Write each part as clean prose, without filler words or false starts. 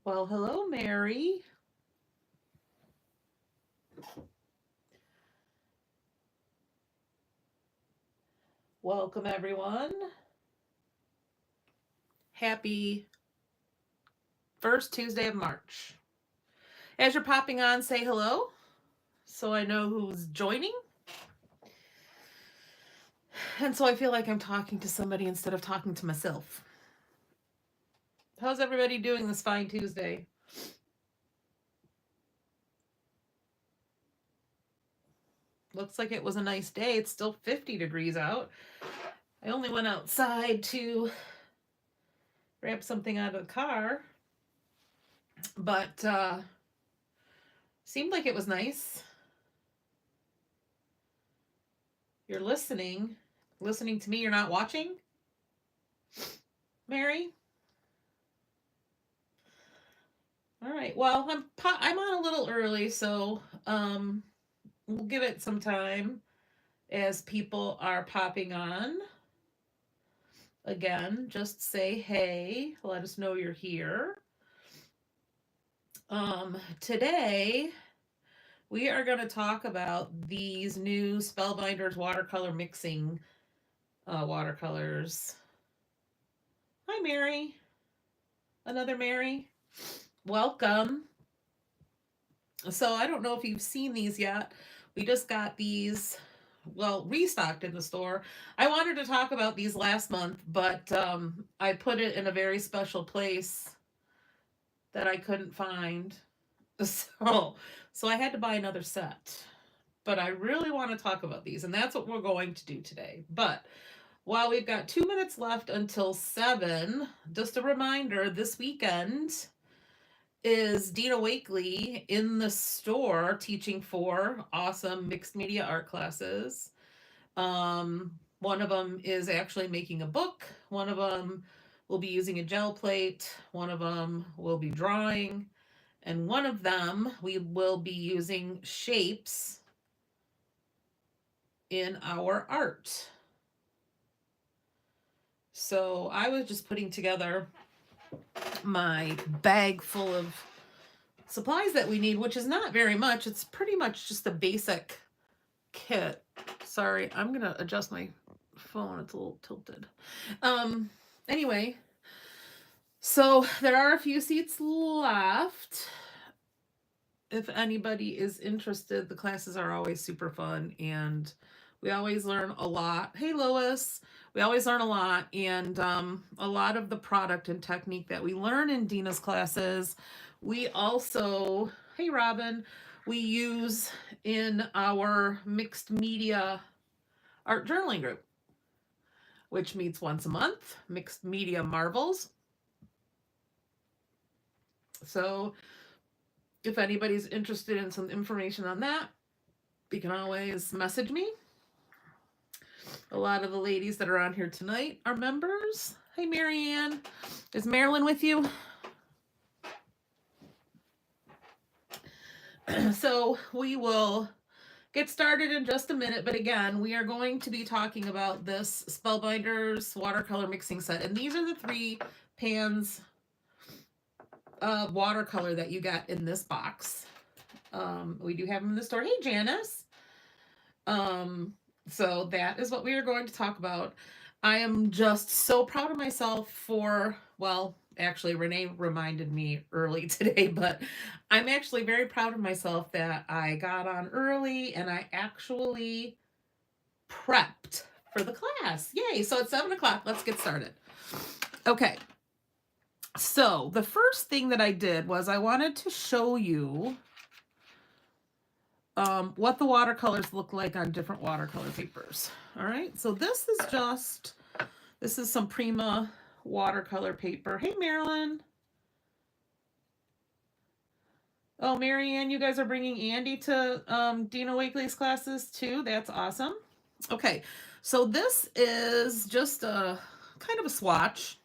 Well, hello, Mary. Welcome, everyone. Happy first Tuesday of March. As you're popping on, say hello so I know who's joining. And so I feel like I'm talking to somebody instead of talking to myself. How's everybody doing this fine Tuesday? Looks like it was a nice day. It's still 50 degrees out. I only went outside to grab something out of the car, but seemed like it was nice. You're listening to me. You're not watching, Mary. All right. Well, I'm on a little early, so we'll give it some time as people are popping on. Again, just say hey. Let us know you're here. Today we are going to talk about these new Spellbinders watercolor mixing watercolors. Hi, Mary. Another Mary. Welcome. So I don't know if you've seen these yet. We just got these, well, restocked in the store. I wanted to talk about these last month, but I put it in a very special place that I couldn't find. So I had to buy another set. But I really want to talk about these, and that's what we're going to do today. But while we've got 2 minutes left until 7, just a reminder, this weekend is Dina Wakely in the store teaching 4 awesome mixed media art classes. One of them is actually making a book. One of them will be using a gel plate. One of them will be drawing. And one of them we will be using shapes in our art. So I was just putting together my bag full of supplies that we need, which is not very much. It's pretty much just a basic kit. Sorry, I'm going to adjust my phone. It's a little tilted. Anyway, so there are a few seats left. If anybody is interested, the classes are always super fun and we always learn a lot. Hey, Lois. We always learn a lot, and a lot of the product and technique that we learn in Dina's classes, we also, hey, Robin, we use in our mixed media art journaling group, which meets once a month, Mixed Media Marvels. So if anybody's interested in some information on that, you can always message me. A lot of the ladies that are on here tonight are members. Hey, Marianne. Is Marilyn with you? So we will get started in just a minute. But again, we are going to be talking about this Spellbinders watercolor mixing set. And these are the 3 pans of watercolor that you got in this box. We do have them in the store. Hey, Janice. So that is what we are going to talk about. I am just so proud of myself for, well, actually, Renee reminded me early today, but I'm actually very proud of myself that I got on early and I actually prepped for the class. Yay. So it's 7 o'clock. Let's get started. Okay. So the first thing that I did was I wanted to show you what the watercolors look like on different watercolor papers. All right, so this is some Prima watercolor paper. Hey, Marilyn. Oh, Marianne, you guys are bringing Andy to Dina Wakely's classes too. That's awesome. Okay, so this is just a kind of a swatch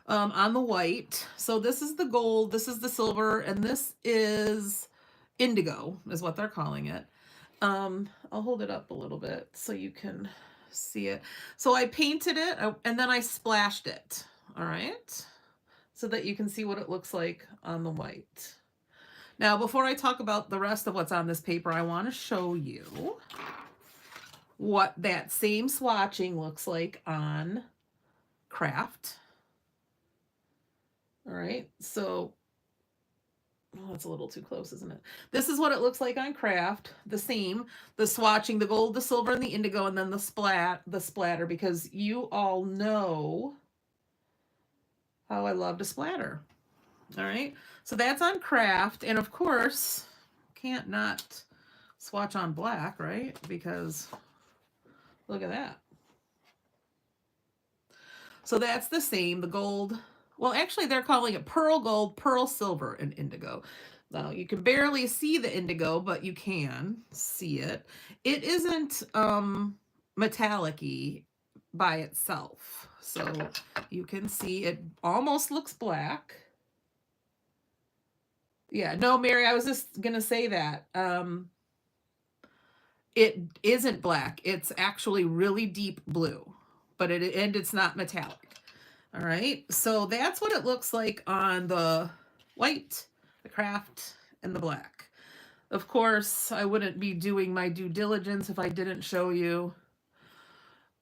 on the white. So this is the gold, this is the silver, and this is indigo is what they're calling it. I'll hold it up a little bit so you can see it. So I painted it and then I splashed it. All right. so that you can see what it looks like on the white. Now, before I talk about the rest of what's on this paper, I want to show you what that same swatching looks like on craft. All right, so oh, that's a little too close, isn't it? This is what it looks like on craft. The same, the swatching, the gold, the silver, and the indigo, and then the splatter, because you all know how I love to splatter. All right, so that's on craft, and of course, can't not swatch on black, right? Because look at that. So that's the same, the gold. Well, actually, they're calling it pearl gold, pearl silver, and indigo. Now, you can barely see the indigo, but you can see it. It isn't metallic-y by itself. So you can see it almost looks black. Yeah, no, Mary, I was just going to say that. It isn't black. It's actually really deep blue, but it's not metallic. All right, so that's what it looks like on the white, the craft, and the black. Of course, I wouldn't be doing my due diligence if I didn't show you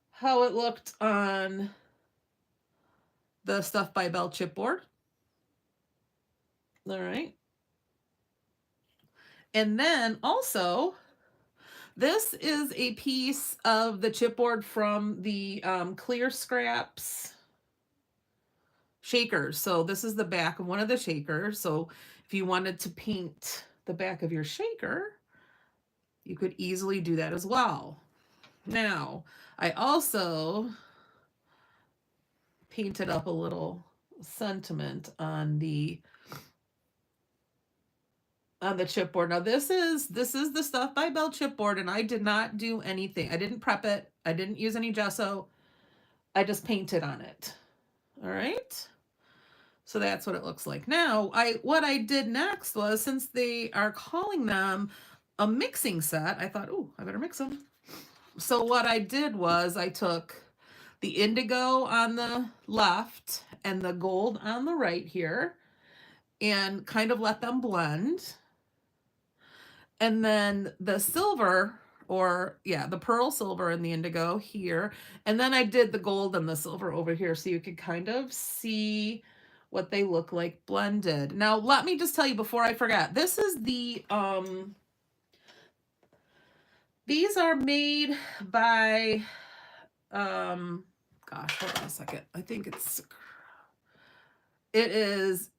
how it looked on the Stuff by Bell chipboard. All right. And then also, this is a piece of the chipboard from the Clear Scraps shakers. So this is the back of one of the shakers. So if you wanted to paint the back of your shaker, you could easily do that as well. Now, I also painted up a little sentiment on the chipboard. Now this is the Stuff by Bell chipboard, and I did not do anything. I didn't prep it. I didn't use any gesso. I just painted on it. All right. So that's what it looks like. Now, what I did next was, since they are calling them a mixing set, I thought, oh, I better mix them. So what I did was I took the indigo on the left and the gold on the right here and kind of let them blend. And then the silver, the pearl silver and the indigo here. And then I did the gold and the silver over here so you could kind of see what they look like blended. Now, let me just tell you before I forget, this is the, these are made by, gosh, hold on a second. I think it is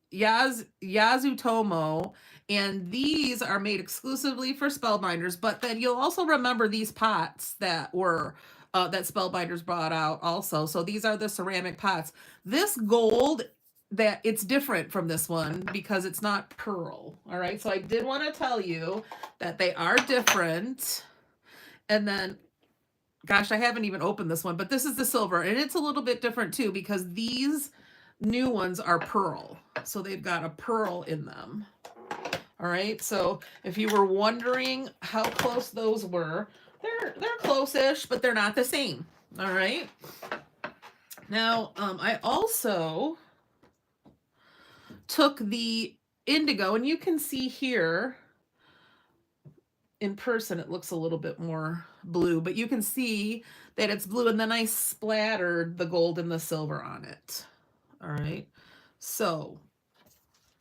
Yasutomo, and these are made exclusively for Spellbinders, but then you'll also remember these pots that were, that Spellbinders brought out also. So these are the ceramic pots. This gold, that it's different from this one because it's not pearl. All right, so I did want to tell you that they are different. And then, gosh, I haven't even opened this one, but this is the silver, and it's a little bit different too because these new ones are pearl. So they've got a pearl in them. All right, so if you were wondering how close those were, they're close-ish, but they're not the same. All right. Now, I also took the indigo, and you can see here in person it looks a little bit more blue, but you can see that it's blue, and then I splattered the gold and the silver on it. All right, so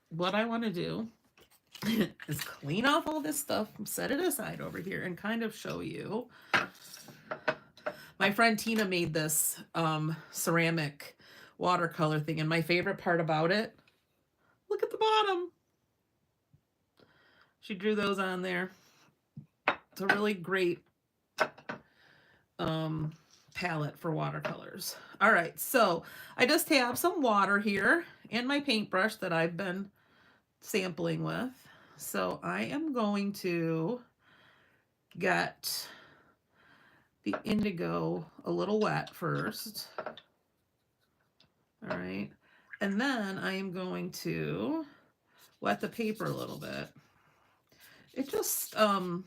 what I want to do is clean off all this stuff, set it aside over here, and kind of show you. My friend Tina made this ceramic watercolor thing, and my favorite part about it, look at the bottom. She drew those on there. It's a really great palette for watercolors. All right, so I just have some water here and my paintbrush that I've been sampling with. So I am going to get the indigo a little wet first. All right, and then I am going to wet the paper a little bit. It just, I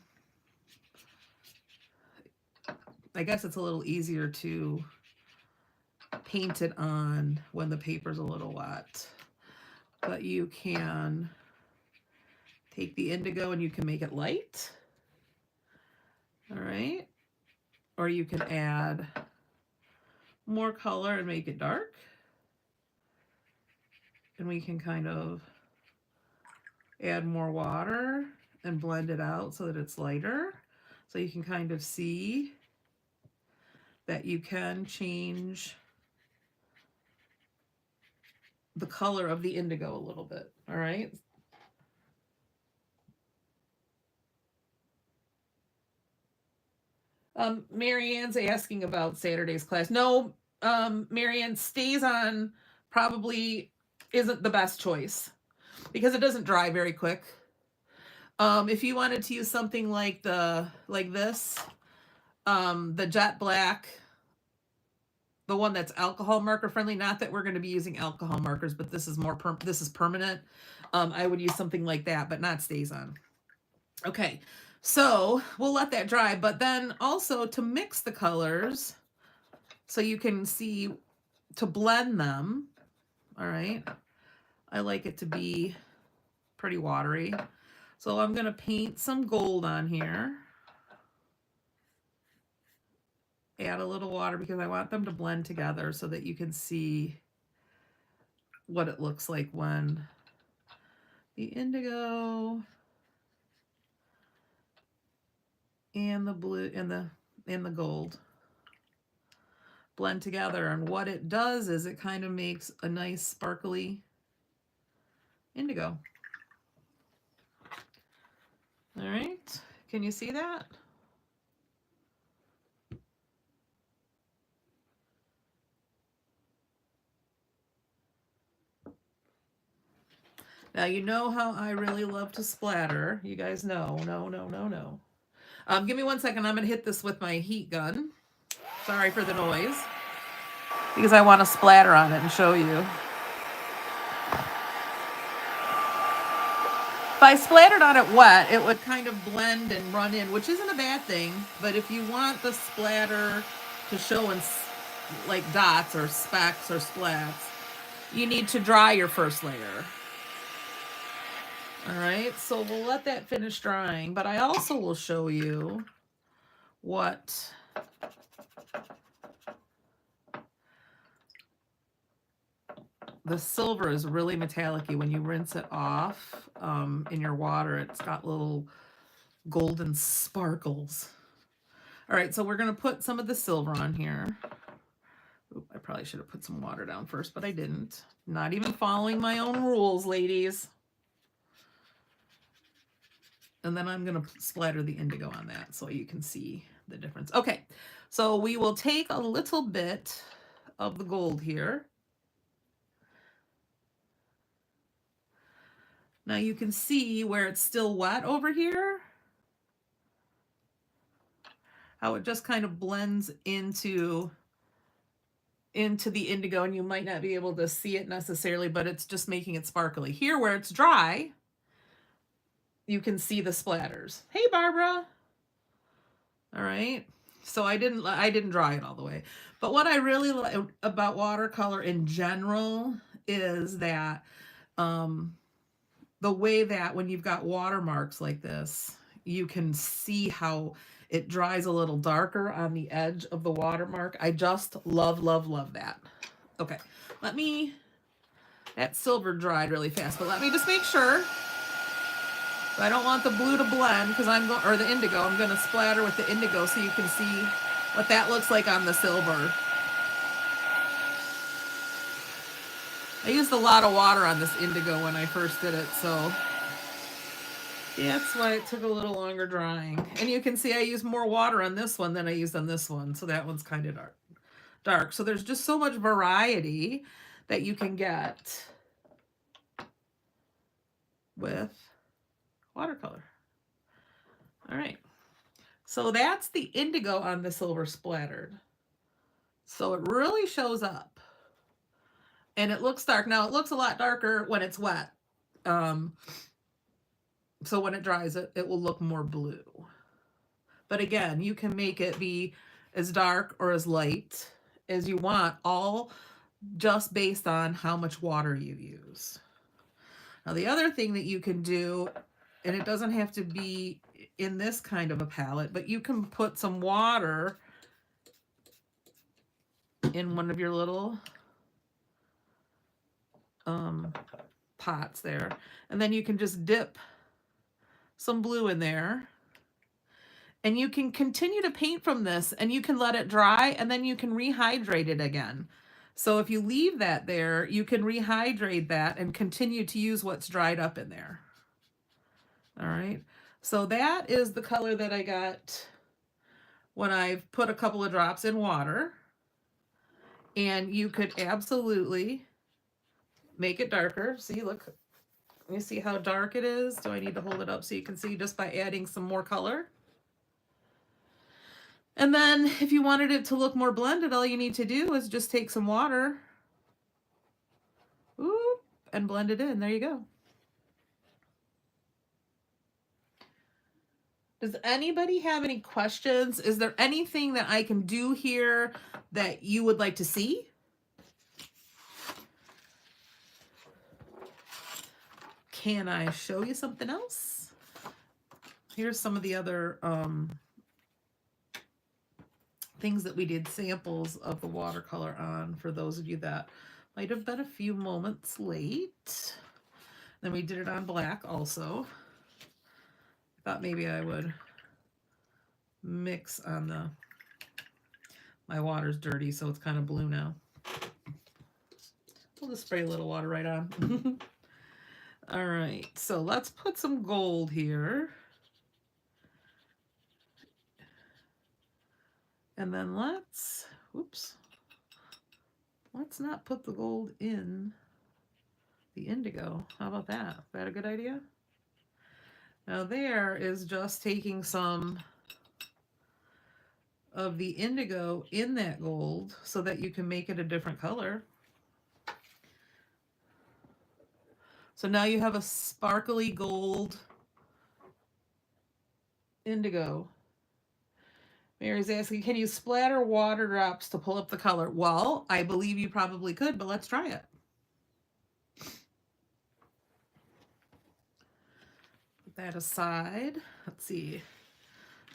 guess it's a little easier to paint it on when the paper's a little wet. but you can take the indigo and you can make it light. All right. Or you can add more color and make it dark. And we can kind of add more water and blend it out so that it's lighter. So you can kind of see that you can change the color of the indigo a little bit. All right. Marianne's asking about Saturday's class. No, Marianne, stays on probably isn't the best choice because it doesn't dry very quick. If you wanted to use something like this, the jet black, the one that's alcohol marker friendly, not that we're going to be using alcohol markers, but this is more this is permanent. I would use something like that, but not stays on. Okay, so we'll let that dry, but then also to mix the colors so you can see to blend them. All right, I like it to be pretty watery. So I'm going to paint some gold on here. Add a little water because I want them to blend together so that you can see what it looks like when the indigo and the blue and the gold blend together. And what it does is it kind of makes a nice sparkly indigo. All right, can you see that? Now you know how I really love to splatter. You guys know. No. Give me 1 second. I'm going to hit this with my heat gun. Sorry for the noise. Because I want to splatter on it and show you. If I splattered on it wet, it would kind of blend and run in, which isn't a bad thing. But if you want the splatter to show in like dots or specks or splats, you need to dry your first layer. All right, so we'll let that finish drying, but I also will show you what the silver is really metallic-y. When you rinse it off in your water, it's got little golden sparkles. All right, so we're going to put some of the silver on here. Oop, I probably should have put some water down first, but I didn't. Not even following my own rules, ladies. And then I'm going to splatter the indigo on that so you can see the difference. Okay, so we will take a little bit of the gold here. Now you can see where it's still wet over here, how it just kind of blends into the indigo, and you might not be able to see it necessarily, but it's just making it sparkly. Here where it's dry, you can see the splatters. Hey, Barbara. All right. So I didn't dry it all the way. But what I really like about watercolor in general is that the way that when you've got watermarks like this, you can see how it dries a little darker on the edge of the watermark. I just love that. Okay, that silver dried really fast, but let me just make sure. I don't want the blue to blend because or the indigo. I'm going to splatter with the indigo so you can see what that looks like on the silver. I used a lot of water on this indigo when I first did it, so that's why it took a little longer drying. And you can see I used more water on this one than I used on this one, so that one's kind of dark. So there's just so much variety that you can get with watercolor. All right, so that's the indigo on the silver splattered. So it really shows up. And it looks dark. Now, it looks a lot darker when it's wet. So when it dries, it will look more blue. But again, you can make it be as dark or as light as you want, all just based on how much water you use. Now the other thing that you can do, and it doesn't have to be in this kind of a palette, but you can put some water in one of your little pots there. And then you can just dip some blue in there. And you can continue to paint from this, and you can let it dry, and then you can rehydrate it again. So if you leave that there, you can rehydrate that and continue to use what's dried up in there. All right. So that is the color that I got when I've put a couple of drops in water. And you could absolutely make it darker. See, look, you see how dark it is? Do I need to hold it up so you can see just by adding some more color? And then if you wanted it to look more blended, all you need to do is just take some water, whoop, and blend it in. There you go. Does anybody have any questions? Is there anything that I can do here that you would like to see? Can I show you something else? Here's some of the other things that we did samples of the watercolor on for those of you that might have been a few moments late. Then we did it on black also. I thought maybe I would mix on the, my water's dirty, so it's kind of blue now. We'll just spray a little water right on. All right, so let's put some gold here. And then let's not put the gold in the indigo. How about that? Is that a good idea? Now there is just taking some of the indigo in that gold so that you can make it a different color. So now you have a sparkly gold indigo. Mary's asking, can you splatter water drops to pull up the color? Well, I believe you probably could, but let's try it. Put that aside. Let's see.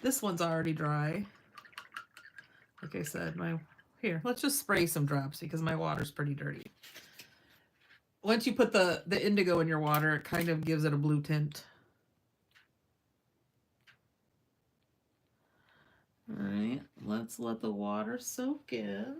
This one's already dry. Like I said, here, let's just spray some drops because my water's pretty dirty. Once you put the indigo in your water, it kind of gives it a blue tint. All right, let's let the water soak in.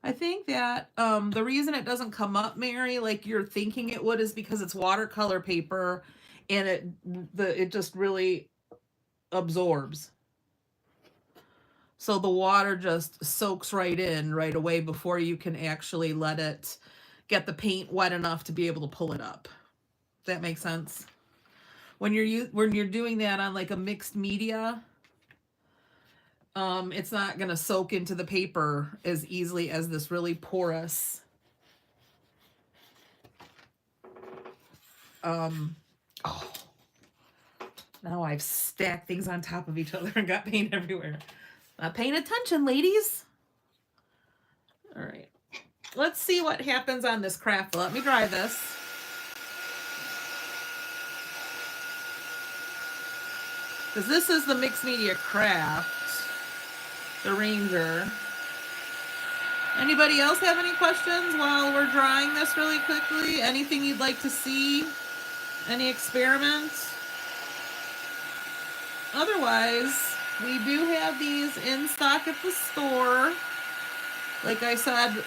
I think that the reason it doesn't come up, Mary, like you're thinking it would, is because it's watercolor paper and it just really absorbs. So the water just soaks right in right away before you can actually let it get the paint wet enough to be able to pull it up. Does that make sense? When you're doing that on like a mixed media, it's not going to soak into the paper as easily as this really porous oh, now I've stacked things on top of each other and got paint everywhere. Not paying attention, ladies. All right. Let's see what happens on this craft. Let me dry this. Because this is the mixed media craft. The Ranger. Anybody else have any questions while we're drying this really quickly? Anything you'd like to see? Any experiments? Otherwise, we do have these in stock at the store. Like I said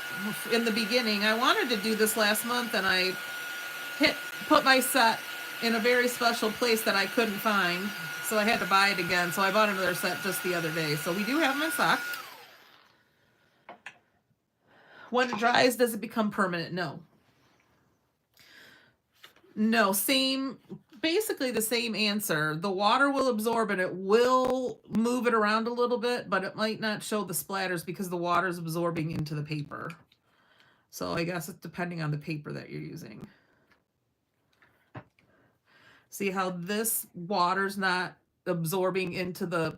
in the beginning, I wanted to do this last month and I put my set in a very special place that I couldn't find. So I had to buy it again. So I bought another set just the other day. So we do have them in stock. When it dries, does it become permanent? No. No, basically the same answer. The water will absorb and it will move it around a little bit, but it might not show the splatters because the water is absorbing into the paper. So I guess it's depending on the paper that you're using. See how this water's not absorbing into the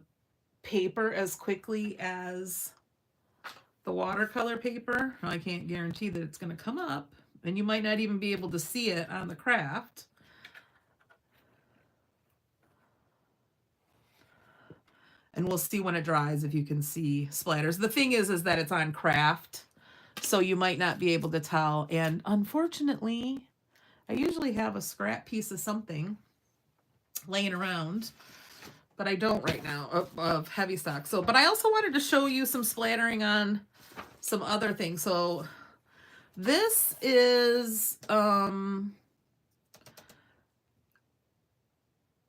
paper as quickly as the watercolor paper. I can't guarantee that it's going to come up, and you might not even be able to see it on the craft. And we'll see when it dries if you can see splatters. The thing is that it's on craft, so you might not be able to tell. And unfortunately, I usually have a scrap piece of something laying around, but I don't right now of heavy stock. So, but I also wanted to show you some splattering on some other things. So this is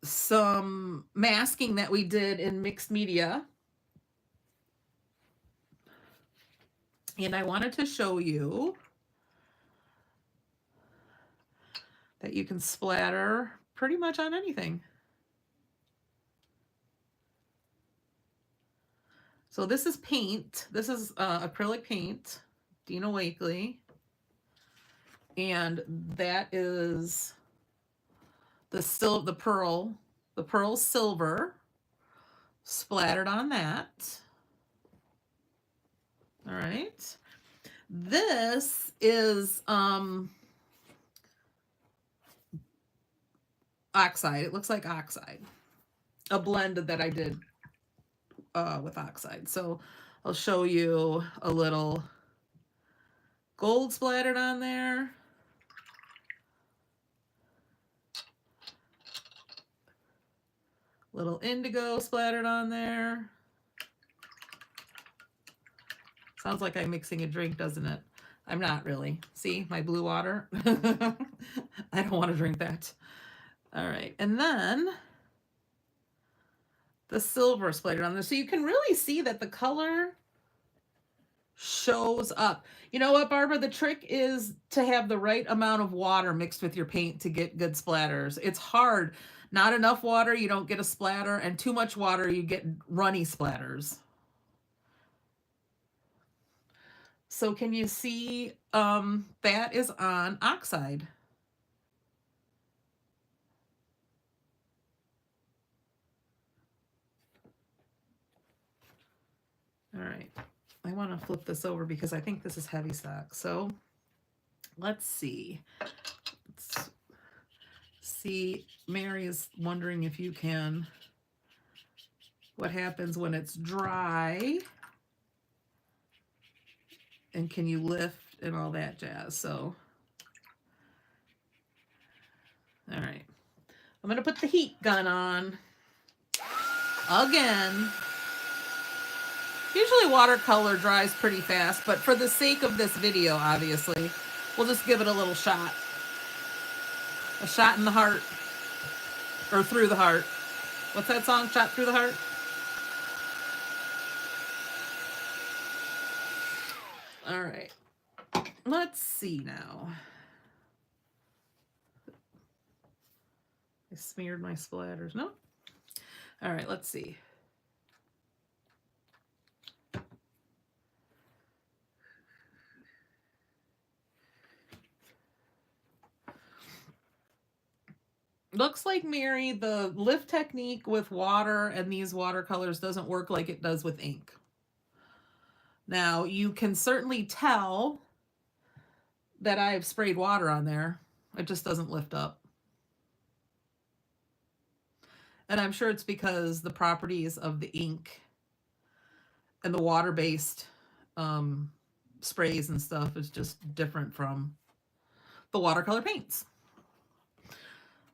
some masking that we did in mixed media. And I wanted to show you that you can splatter pretty much on anything. So this is paint. This is acrylic paint, Dina Wakley. And that is the pearl silver splattered on that. All right. This is oxide. It looks like oxide. A blend that I did with oxide. So I'll show you a little gold splattered on there. Little indigo splattered on there. Sounds like I'm mixing a drink, doesn't it? I'm not really. See, my blue water? I don't want to drink that. All right, and then the silver splattered on there. So you can really see that the color shows up. You know what, Barbara? The trick is to have the right amount of water mixed with your paint to get good splatters. It's hard. Not enough water, you don't get a splatter, and too much water, you get runny splatters. So can you see that is on oxide? All right, I want to flip this over because I think this is heavy stock. So let's see. Let's see, Mary is wondering if you can, what happens when it's dry, and can you lift and all that jazz. So, all right, I'm going to put the heat gun on again. Usually watercolor dries pretty fast, but for the sake of this video, obviously, we'll just give it a little shot. A shot in the heart. Or through the heart. What's that song? Shot through the heart? All right. Let's see now. I smeared my splatters. No? All right, let's see. Looks like, Mary, the lift technique with water and these watercolors doesn't work like it does with ink. Now, you can certainly tell that I've sprayed water on there. It just doesn't lift up. And I'm sure it's because the properties of the ink and the water-based sprays and stuff is just different from the watercolor paints.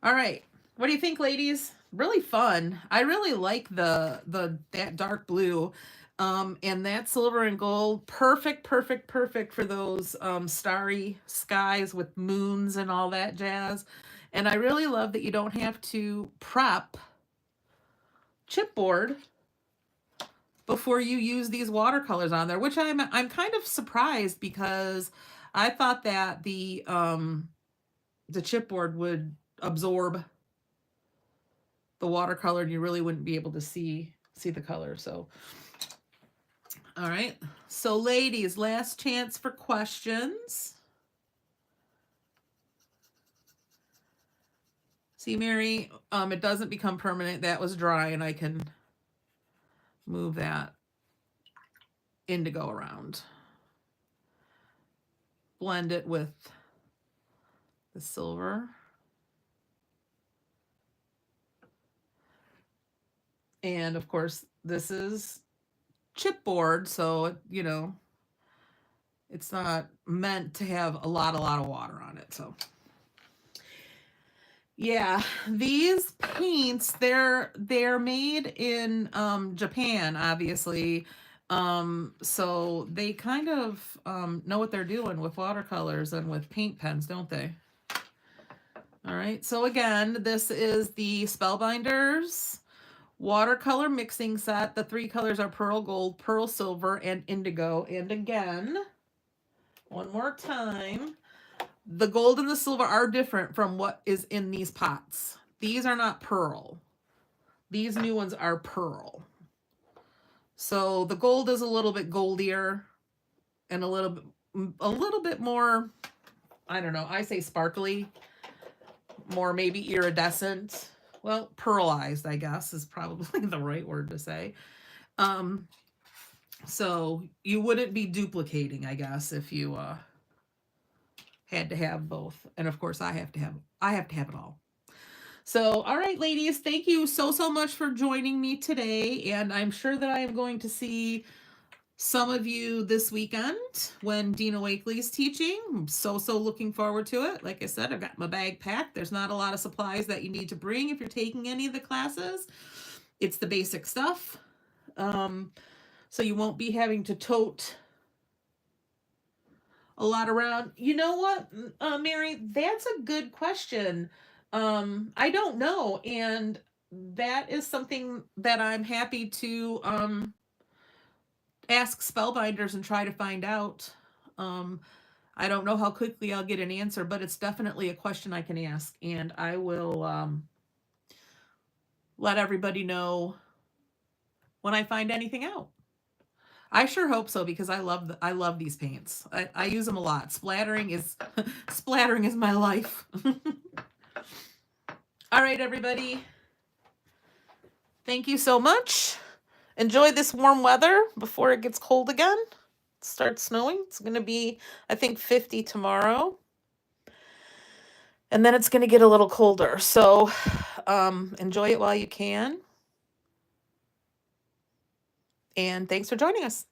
All right, what do you think, ladies? Really fun. I really like that dark blue, and that silver and gold. Perfect for those starry skies with moons and all that jazz. And I really love that you don't have to prep chipboard before you use these watercolors on there, which I'm kind of surprised, because I thought that the chipboard would absorb the watercolor and you really wouldn't be able to see the color. So, all right. So ladies, last chance for questions. See, Mary, it doesn't become permanent. That was dry, and I can move that indigo around. Blend it with the silver. And of course, this is chipboard, so, you know, it's not meant to have a lot of water on it. So yeah, these paints, they're made in Japan, obviously. So they kind of know what they're doing with watercolors and with paint pens, don't they? All right, so again, this is the Spellbinders watercolor mixing set. The 3 colors are pearl gold, pearl silver, and indigo. And again, one more time, the gold and the silver are different from what is in these pots. These are not pearl. These new ones are pearl. So the gold is a little bit goldier and a little bit more, I don't know, I say sparkly, more maybe iridescent. Well, pearlized, I guess, is probably the right word to say. So you wouldn't be duplicating, I guess, if you had to have both. And of course, I have to have it all. So, all right, ladies, thank you so much for joining me today. And I'm sure that I am going to see some of you this weekend when Dina Wakely's teaching. I'm so looking forward to it. Like I said, I've got my bag packed. There's not a lot of supplies that you need to bring if you're taking any of the classes. It's the basic stuff. So you won't be having to tote a lot around. You know what, Mary, that's a good question. I don't know. And that is something that I'm happy to ask Spellbinders and try to find out. I don't know how quickly I'll get an answer, but it's definitely a question I can ask, and I will let everybody know when I find anything out. I sure hope so, because I love these paints. I use them a lot. Splattering is my life. All right, everybody. Thank you so much. Enjoy this warm weather before it gets cold again. It starts snowing. It's going to be, I think, 50 tomorrow. And then it's going to get a little colder. So enjoy it while you can. And thanks for joining us.